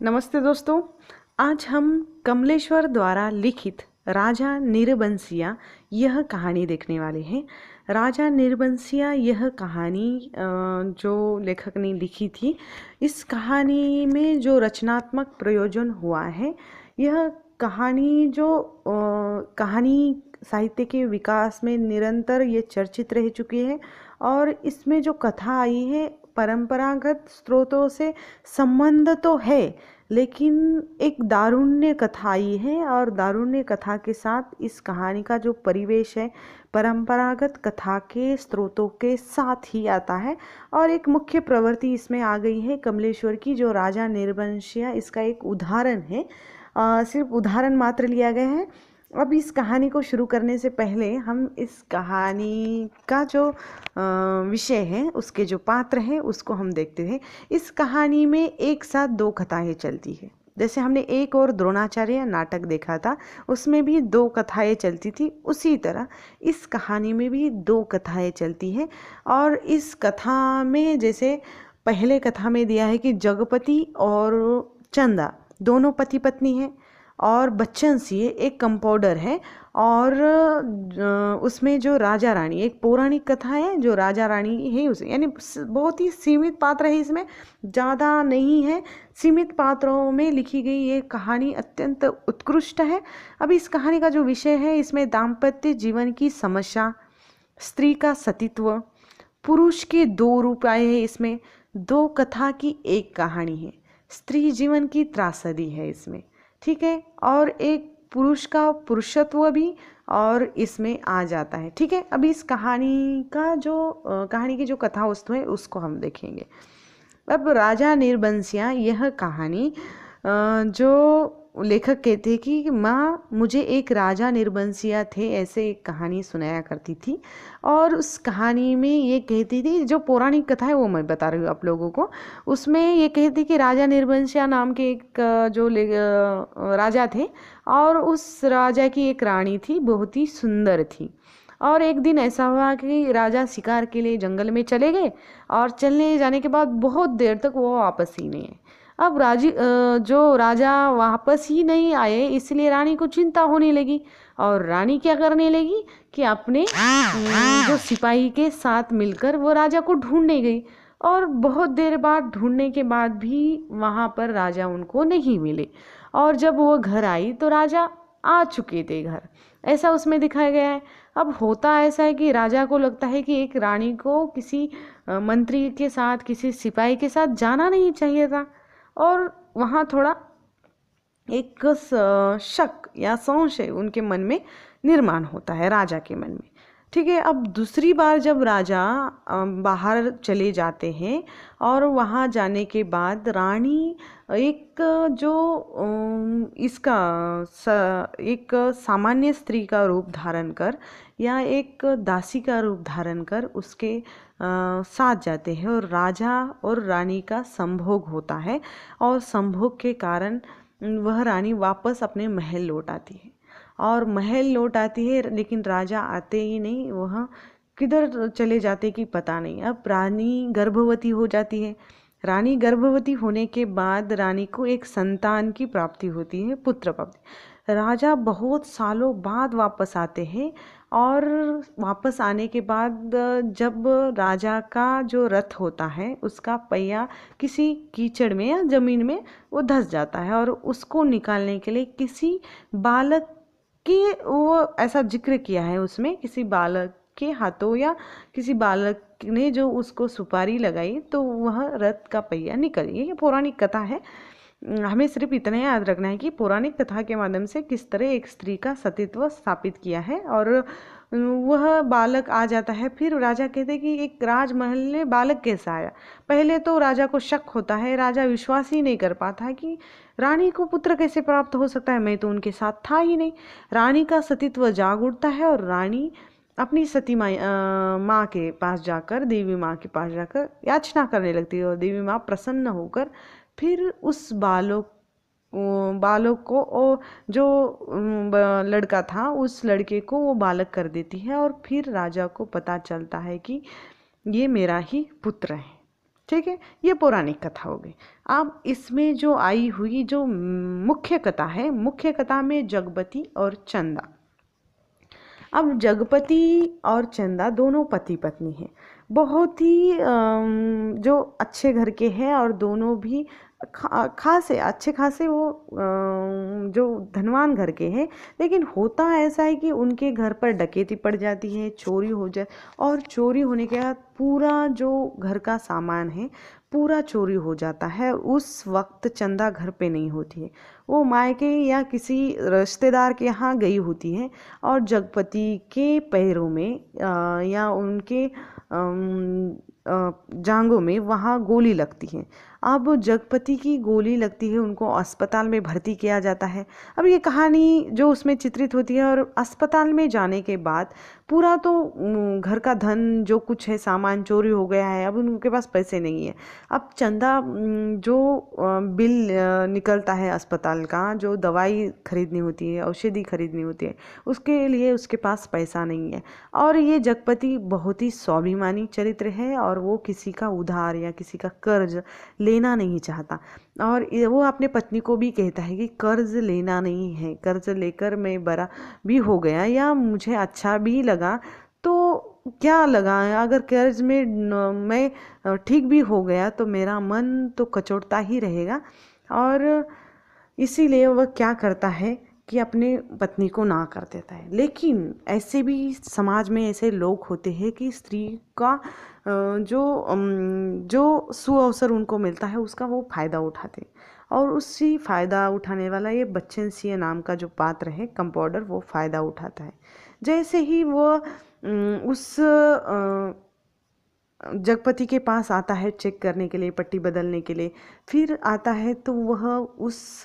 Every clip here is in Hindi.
नमस्ते दोस्तों। आज हम कमलेश्वर द्वारा लिखित राजा निरबंसिया यह कहानी देखने वाले हैं। राजा निरबंसिया यह कहानी जो लेखक ने लिखी थी, इस कहानी में जो रचनात्मक प्रयोजन हुआ है, यह कहानी जो कहानी साहित्य के विकास में निरंतर ये चर्चित रह चुकी है और इसमें जो कथा आई है परंपरागत स्रोतों से संबंध तो है, लेकिन एक दारुण्य कथा आई है और दारुण्य कथा के साथ इस कहानी का जो परिवेश है परंपरागत कथा के स्रोतों के साथ ही आता है। और एक मुख्य प्रवृत्ति इसमें आ गई है कमलेश्वर की, जो राजा निरबंशिया, इसका एक उदाहरण है। सिर्फ उदाहरण मात्र लिया गया है। अब इस कहानी को शुरू करने से पहले हम इस कहानी का जो विषय है, उसके जो पात्र हैं, उसको हम देखते हैं। इस कहानी में एक साथ दो कथाएं चलती है। जैसे हमने एक और द्रोणाचार्य नाटक देखा था, उसमें भी दो कथाएं चलती थी, उसी तरह इस कहानी में भी दो कथाएं चलती हैं। और इस कथा में जैसे पहले कथा में दिया है कि जगपति और चंदा दोनों पति पत्नी हैं और बच्चन सिंह एक कंपाउंडर है। और उसमें जो राजा रानी, एक पौराणिक कथा है जो राजा रानी है, उसे यानी बहुत ही सीमित पात्र है, इसमें ज़्यादा नहीं है, सीमित पात्रों में लिखी गई ये कहानी अत्यंत उत्कृष्ट है। अब इस कहानी का जो विषय है, इसमें दाम्पत्य जीवन की समस्या, स्त्री का सतीत्व, पुरुष के दो रूप आए हैं। इसमें दो कथा की एक कहानी है, स्त्री जीवन की त्रासदी है इसमें, ठीक है, और एक पुरुष का पुरुषत्व भी और इसमें आ जाता है, ठीक है। अभी इस कहानी का जो कहानी की जो कथा वस्तु है उसको हम देखेंगे। अब राजा निरबंसिया यह कहानी जो लेखक कहते हैं कि माँ मुझे एक राजा निरबंसिया थे, ऐसे एक कहानी सुनाया करती थी। और उस कहानी में ये कहती थी, जो पौराणिक कथा है वो मैं बता रही हूँ आप लोगों को, उसमें ये कहती कि राजा निरबंसिया नाम के एक जो राजा थे और उस राजा की एक रानी थी, बहुत ही सुंदर थी। और एक दिन ऐसा हुआ कि राजा शिकार के लिए जंगल में चले गए और चलने जाने के बाद बहुत देर तक वो वापस ही नहीं आए। अब जो राजा वापस ही नहीं आए, इसलिए रानी को चिंता होने लगी और रानी क्या करने लगी कि अपने जो सिपाही के साथ मिलकर वो राजा को ढूंढने गई। और बहुत देर बाद ढूंढने के बाद भी वहाँ पर राजा उनको नहीं मिले। और जब वो घर आई तो राजा आ चुके थे घर, ऐसा उसमें दिखाया गया है। अब होता ऐसा है कि राजा को लगता है कि एक रानी को किसी मंत्री के साथ, किसी सिपाही के साथ जाना नहीं चाहिए था, और वहाँ थोड़ा एक शक या संशय उनके मन में निर्माण होता है, राजा के मन में, ठीक है। अब दूसरी बार जब राजा बाहर चले जाते हैं और वहाँ जाने के बाद रानी एक जो इसका एक सामान्य स्त्री का रूप धारण कर या एक दासी का रूप धारण कर उसके साथ जाते हैं और राजा और रानी का संभोग होता है। और संभोग के कारण वह रानी वापस अपने महल लौट आती है और महल लौट आती है, लेकिन राजा आते ही नहीं, वह किधर चले जाते कि पता नहीं। अब रानी गर्भवती हो जाती है। रानी गर्भवती होने के बाद रानी को एक संतान की प्राप्ति होती है, पुत्र प्राप्ति। राजा बहुत सालों बाद वापस आते हैं और वापस आने के बाद जब राजा का जो रथ होता है उसका पहिया किसी कीचड़ में या ज़मीन में वो धंस जाता है और उसको निकालने के लिए किसी बालक कि वो ऐसा जिक्र किया है उसमें, किसी बालक के हाथों या किसी बालक ने जो उसको सुपारी लगाई तो वह रथ का पहिया निकल गया। ये पौराणिक कथा है। हमें सिर्फ इतना याद रखना है कि पौराणिक कथा के माध्यम से किस तरह एक स्त्री का सतीत्व स्थापित किया है और वह बालक आ जाता है। फिर राजा कहते हैं कि एक राजमहल में बालक कैसे आया। पहले तो राजा को शक होता है, राजा विश्वास ही नहीं कर पाता है कि रानी को पुत्र कैसे प्राप्त हो सकता है, मैं तो उनके साथ था ही नहीं। रानी का सतीत्व जाग उठता है और रानी अपनी सती माँ के पास जाकर, देवी माँ के पास जाकर याचना करने लगती है और देवी माँ प्रसन्न होकर फिर उस बालक को जो लड़का था उस लड़के को वो बालक कर देती है और फिर राजा को पता चलता है कि ये मेरा ही पुत्र है, ठीक है, ये पौराणिक कथा हो गई। अब इसमें जो आई हुई जो मुख्य कथा है, मुख्य कथा में जगपति और चंदा। अब जगपति और चंदा दोनों पति पत्नी हैं, बहुत ही जो अच्छे घर के हैं और दोनों भी खासे अच्छे खासे वो जो धनवान घर के हैं। लेकिन होता ऐसा है कि उनके घर पर डकैती पड़ जाती है, चोरी हो जाए, और चोरी होने के बाद पूरा जो घर का सामान है पूरा चोरी हो जाता है। उस वक्त चंदा घर पे नहीं होती है, वो मायके या किसी रिश्तेदार के यहाँ गई होती है, और जगपति के पैरों में या उनके जांघों में वहाँ गोली लगती है। अब जगपति की गोली लगती है, उनको अस्पताल में भर्ती किया जाता है। अब ये कहानी जो उसमें चित्रित होती है, और अस्पताल में जाने के बाद पूरा तो घर का धन जो कुछ है सामान चोरी हो गया है, अब उनके पास पैसे नहीं है। अब चंदा जो बिल निकलता है अस्पताल का, जो दवाई खरीदनी होती है, औषधि खरीदनी होती है, उसके लिए उसके पास पैसा नहीं है। और ये जगपति बहुत ही स्वाभिमानी चरित्र है, और वो किसी का उधार या किसी का कर्ज लेना नहीं चाहता। और वो अपने पत्नी को भी कहता है कि कर्ज लेना नहीं है, कर्ज लेकर मैं बड़ा भी हो गया या मुझे अच्छा भी लगा तो क्या लगा, अगर कर्ज में मैं ठीक भी हो गया तो मेरा मन तो कचोटता ही रहेगा। और इसीलिए वह क्या करता है कि अपने पत्नी को ना कर देता है। लेकिन ऐसे भी समाज में ऐसे लोग होते हैं कि स्त्री का जो सुअवसर उनको मिलता है उसका वो फ़ायदा उठाते हैं, और उसी फ़ायदा उठाने वाला ये बच्चन सिंह नाम का जो पात्र है कंपाउंडर, वो फ़ायदा उठाता है। जैसे ही वो उस जगपति के पास आता है चेक करने के लिए, पट्टी बदलने के लिए, फिर आता है तो वह उस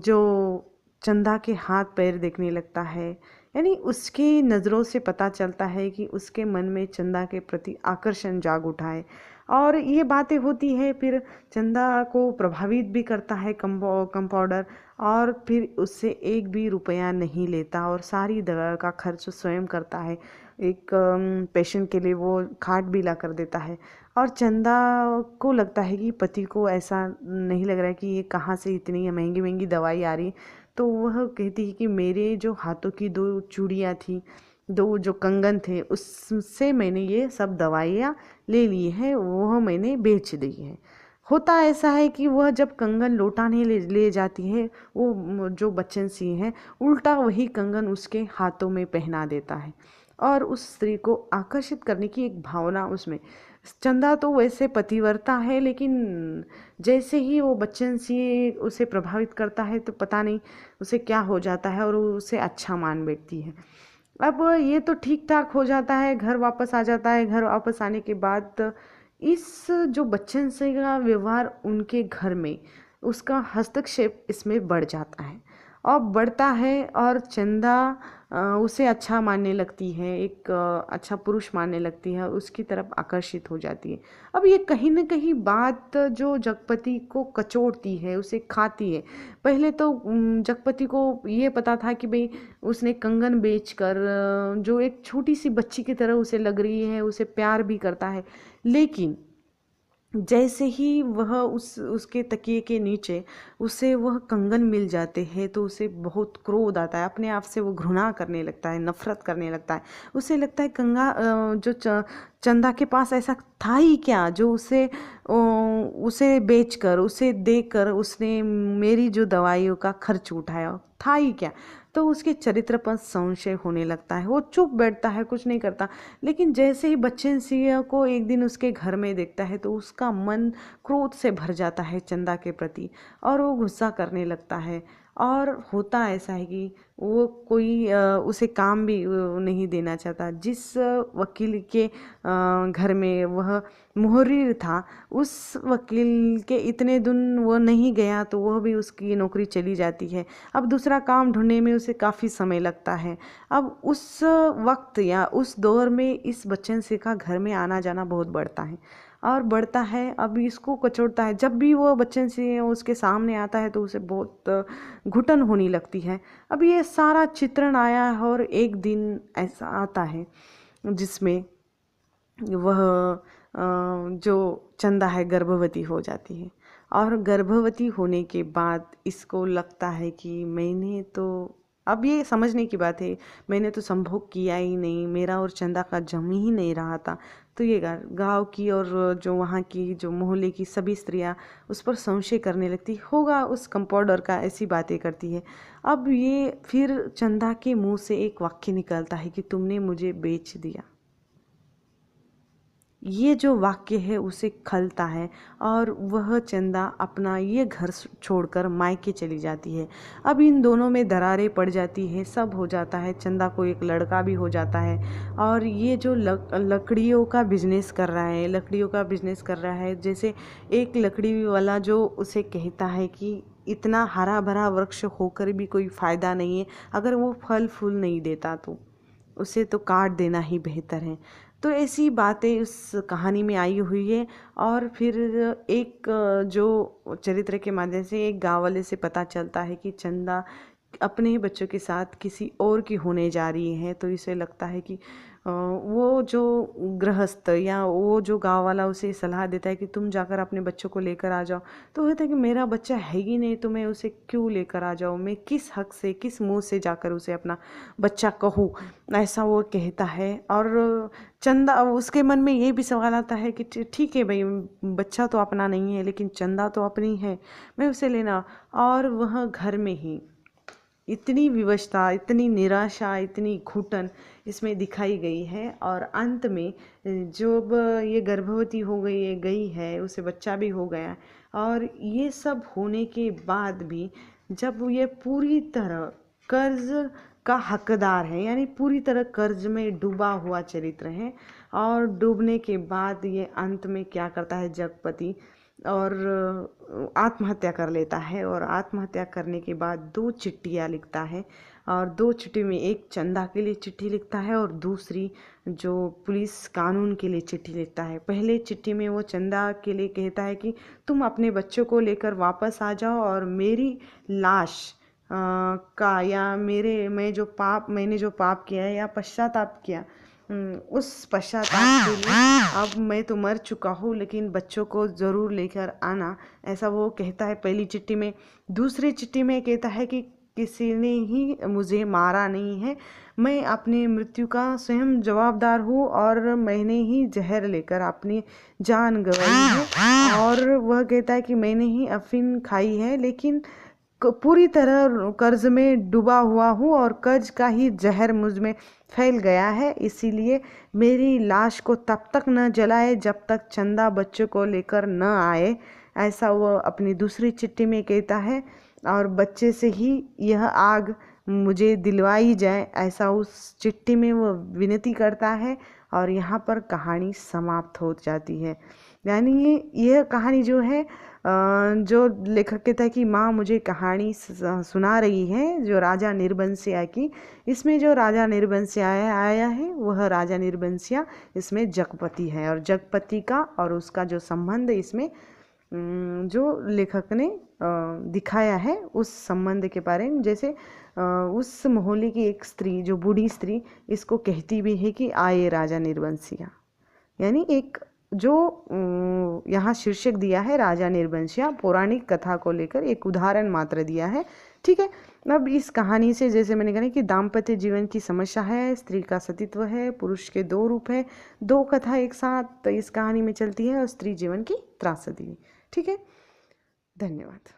जो चंदा के हाथ पैर देखने लगता है, यानी उसकी नज़रों से पता चलता है कि उसके मन में चंदा के प्रति आकर्षण जाग उठा है। और ये बातें होती है, फिर चंदा को प्रभावित भी करता है कंपाउंडर, और फिर उससे एक भी रुपया नहीं लेता, और सारी दवा का खर्च स्वयं करता है। एक पेशेंट के लिए वो खाट भी ला कर देता है। और चंदा को लगता है कि पति को ऐसा नहीं लग रहा है कि ये कहाँ से इतनी महंगी महंगी दवाई आ रही, तो वह कहती है कि मेरे जो हाथों की 2 चूड़ियाँ थी, 2 जो कंगन थे, उससे मैंने ये सब दवाइयाँ ले ली है, वह मैंने बेच दी है। होता ऐसा है कि वह जब कंगन लौटाने ले जाती है, वो जो बच्चन सिंह है उल्टा वही कंगन उसके हाथों में पहना देता है, और उस स्त्री को आकर्षित करने की एक भावना उसमें। चंदा तो वैसे पतिव्रता है, लेकिन जैसे ही वो बच्चन सिंह उसे प्रभावित करता है तो पता नहीं उसे क्या हो जाता है, और वो उसे अच्छा मान बैठती है। अब ये तो ठीक ठाक हो जाता है, घर वापस आ जाता है। घर वापस आने के बाद इस जो बच्चन सिंह का व्यवहार उनके घर में, उसका हस्तक्षेप इसमें बढ़ जाता है, और बढ़ता है, और चंदा उसे अच्छा मानने लगती है, एक अच्छा पुरुष मानने लगती है, उसकी तरफ आकर्षित हो जाती है। अब ये कहीं ना कहीं बात जो जगपति को कचोटती है, उसे खाती है। पहले तो जगपति को ये पता था कि भाई उसने कंगन बेचकर जो एक छोटी सी बच्ची की तरह उसे लग रही है, उसे प्यार भी करता है। लेकिन जैसे ही वह उसके तकिए के नीचे उसे वह कंगन मिल जाते हैं तो उसे बहुत क्रोध आता है, अपने आप से वो घृणा करने लगता है, नफरत करने लगता है। उसे लगता है जो चंदा के पास ऐसा था ही क्या जो उसे बेचकर, उसे देकर उसने मेरी जो दवाइयों का खर्च उठाया, था ही क्या। तो उसके चरित्र पर संशय होने लगता है, वो चुप बैठता है, कुछ नहीं करता। लेकिन जैसे ही बच्चन सिंह को एक दिन उसके घर में देखता है तो उसका मन क्रोध से भर जाता है चंदा के प्रति, और वो गुस्सा करने लगता है। और होता ऐसा है कि वो कोई उसे काम भी नहीं देना चाहता। जिस वकील के घर में वह मुहर्रिर था, उस वकील के इतने दिन वो नहीं गया तो वह भी उसकी नौकरी चली जाती है। अब दूसरा काम ढूंढने में उसे काफ़ी समय लगता है। अब उस वक्त या उस दौर में इस बच्चन सिंह का घर में आना जाना बहुत बढ़ता है और बढ़ता है। अब इसको कचोटता है, जब भी वो बच्चन सिंह उसके सामने आता है तो उसे बहुत घुटन होने लगती है। अब ये सारा चित्रण आया है और एक दिन ऐसा आता है जिसमें वह जो चंदा है गर्भवती हो जाती है और गर्भवती होने के बाद इसको लगता है कि मैंने तो, अब ये समझने की बात है, मैंने तो संभोग किया ही नहीं, मेरा और चंदा का जम ही नहीं रहा था। तो ये गांव की और जो वहाँ की जो मोहल्ले की सभी स्त्रियाँ उस पर संशय करने लगती होगा, उस कंपाउंडर का ऐसी बातें करती है। अब ये फिर चंदा के मुंह से एक वाक्य निकलता है कि तुमने मुझे बेच दिया। ये जो वाक्य है उसे खलता है और वह चंदा अपना ये घर छोड़कर मायके चली जाती है। अब इन दोनों में दरारें पड़ जाती है, सब हो जाता है, चंदा को एक लड़का भी हो जाता है और ये जो लकड़ियों का बिजनेस कर रहा है, लकड़ियों का बिजनेस कर रहा है, जैसे एक लकड़ी वाला जो उसे कहता है कि इतना हरा भरा वृक्ष होकर भी कोई फ़ायदा नहीं है, अगर वो फल फूल नहीं देता तो उसे तो काट देना ही बेहतर है। तो ऐसी बातें उस कहानी में आई हुई है। और फिर एक जो चरित्र के माध्यम से एक गाँव वाले से पता चलता है कि चंदा अपने ही बच्चों के साथ किसी और की होने जा रही है, तो इसे लगता है कि वो जो गृहस्थ या वो जो गांव वाला उसे सलाह देता है कि तुम जाकर अपने बच्चों को लेकर आ जाओ, तो कहता है कि मेरा बच्चा है ही नहीं, तो मैं उसे क्यों लेकर आ जाऊँ, मैं किस हक से, किस मुंह से जाकर उसे अपना बच्चा कहूँ, ऐसा वो कहता है। और चंदा, उसके मन में ये भी सवाल आता है कि ठीक है भाई, बच्चा तो अपना नहीं है लेकिन चंदा तो अपनी है, मैं उसे लेना। और वह घर में ही इतनी विवशता, इतनी निराशा, इतनी घुटन इसमें दिखाई गई है। और अंत में जब ये गर्भवती हो गई है, उसे बच्चा भी हो गया, और ये सब होने के बाद भी जब ये पूरी तरह कर्ज का हकदार है, यानी पूरी तरह कर्ज में डूबा हुआ चरित्र है, और डूबने के बाद ये अंत में क्या करता है जगपति, और आत्महत्या कर लेता है। और आत्महत्या करने के बाद 2 चिट्ठियाँ लिखता है, और 2 चिट्ठी में एक चंदा के लिए चिट्ठी लिखता है और दूसरी जो पुलिस कानून के लिए चिट्ठी लिखता है। पहले चिट्ठी में वो चंदा के लिए कहता है कि तुम अपने बच्चों को लेकर वापस आ जाओ और मेरी लाश का, या मैंने जो पाप किया है या पश्चाताप किया, उस पश्चाताप के लिए अब मैं तो मर चुका हूँ, लेकिन बच्चों को ज़रूर लेकर आना, ऐसा वो कहता है पहली चिट्ठी में। दूसरी चिट्ठी में कहता है कि किसी ने ही मुझे मारा नहीं है, मैं अपनी मृत्यु का स्वयं जवाबदार हूँ और मैंने ही जहर लेकर अपनी जान गंवाई है। और वह कहता है कि मैंने ही अफीम खाई है, लेकिन पूरी तरह कर्ज में डूबा हुआ हूँ और कर्ज का ही जहर मुझ में फैल गया है, इसीलिए मेरी लाश को तब तक न जलाए जब तक चंदा बच्चों को लेकर न आए, ऐसा वो अपनी दूसरी चिट्ठी में कहता है। और बच्चे से ही यह आग मुझे दिलवाई जाए, ऐसा उस चिट्ठी में वो विनती करता है। और यहाँ पर कहानी समाप्त हो जाती है। यानी यह कहानी जो है, जो लेखक कहता है कि माँ मुझे कहानी सुना रही है, जो राजा निर्बंसिया की, इसमें जो राजा निर्बंसिया आया है वह राजा निर्बंसिया इसमें जगपति है। और जगपति का और उसका जो संबंध इसमें जो लेखक ने दिखाया है, उस संबंध के बारे में, जैसे उस मोहल्ले की एक स्त्री, जो बूढ़ी स्त्री, इसको कहती भी है कि आए राजा निर्बंसिया, यानी एक जो यहाँ शीर्षक दिया है राजा निर्बंसिया, पौराणिक कथा को लेकर एक उदाहरण मात्र दिया है। ठीक है, अब इस कहानी से जैसे मैंने कहा कि दाम्पत्य जीवन की समस्या है, स्त्री का सतीत्व है, पुरुष के 2 रूप है, 2 कथा एक साथ इस कहानी में चलती है, और स्त्री जीवन की त्रासदी। ठीक है, धन्यवाद।